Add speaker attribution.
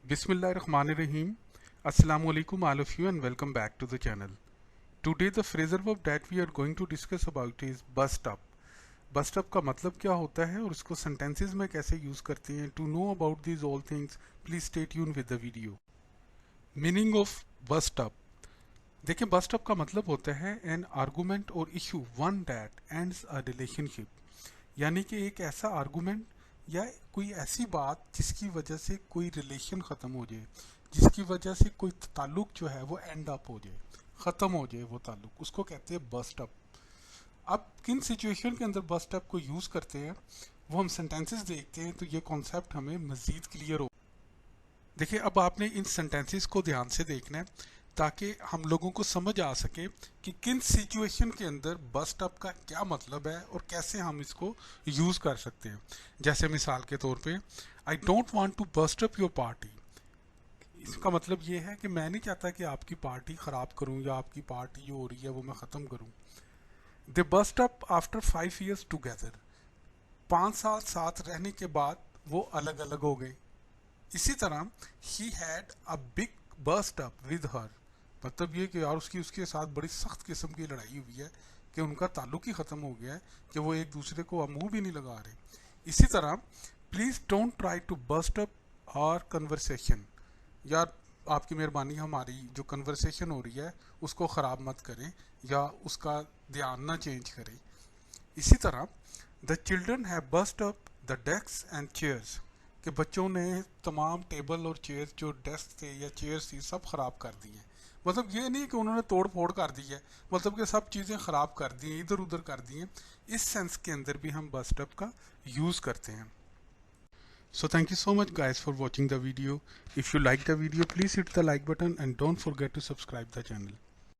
Speaker 1: Bismillahirrahmanirrahim. Assalamu alaikum all of you and welcome back to the channel. Today the phrasal verb that we are going to discuss about is bust up. Bust up का मतलब क्या होता है और उसको sentences में कैसे use करते हैं. To know about these all things, please stay tuned with the video. Meaning of bust up. देखिए bust up का मतलब होता है an argument or issue, one that ends a relationship. यानी कि एक ऐसा आर्गूमेंट या कोई ऐसी बात जिसकी वजह से कोई रिलेशन ख़त्म हो जाए, जिसकी वजह से कोई ताल्लुक जो है वो एंड अप हो जाए, ख़त्म हो जाए वो ताल्लुक, उसको कहते हैं बस्ट अप. अब किन सिचुएशन के अंदर बस्ट अप को यूज़ करते हैं वो हम सेंटेंसेस देखते हैं तो ये कॉन्सेप्ट हमें मज़ीद क्लियर हो. देखिए अब आपने इन सेंटेंसेस को ध्यान से देखना है ताकि हम लोगों को समझ आ सके कि किन सिचुएशन के अंदर बस्ट अप का क्या मतलब है और कैसे हम इसको यूज़ कर सकते हैं. जैसे मिसाल के तौर पे I don't want to bust up your party. इसका मतलब ये है कि मैं नहीं चाहता कि आपकी पार्टी ख़राब करूं या आपकी पार्टी जो हो रही है वो मैं ख़त्म करूं. They bust up after 5 years together. 5 साल साथ रहने के बाद वो अलग अलग हो गए. इसी तरह ही had a big bust up with her. मतलब ये कि यार उसके साथ बड़ी सख्त किस्म की लड़ाई हुई है कि उनका ताल्लुक ही ख़त्म हो गया है कि वो एक दूसरे को मुंह भी नहीं लगा रहे. इसी तरह please don't try to bust up our conversation. यार आपकी मेहरबानी हमारी जो कन्वर्सेशन हो रही है उसको ख़राब मत करें या उसका ध्यान ना चेंज करें. इसी तरह the children have bust up the desks and chairs. कि बच्चों ने तमाम टेबल और चेयर जो डेस्क थे या चेयर्स थी सब ख़राब कर दी हैं. मतलब ये नहीं कि उन्होंने तोड़ फोड़ कर दी है, मतलब कि सब चीज़ें ख़राब कर दी हैं, इधर उधर कर दी हैं. इस सेंस के अंदर भी हम बस्ट अप का यूज़ करते हैं. So thank you so much guys for watching the video. If you like the video, please hit the like button and don't forget to subscribe the channel.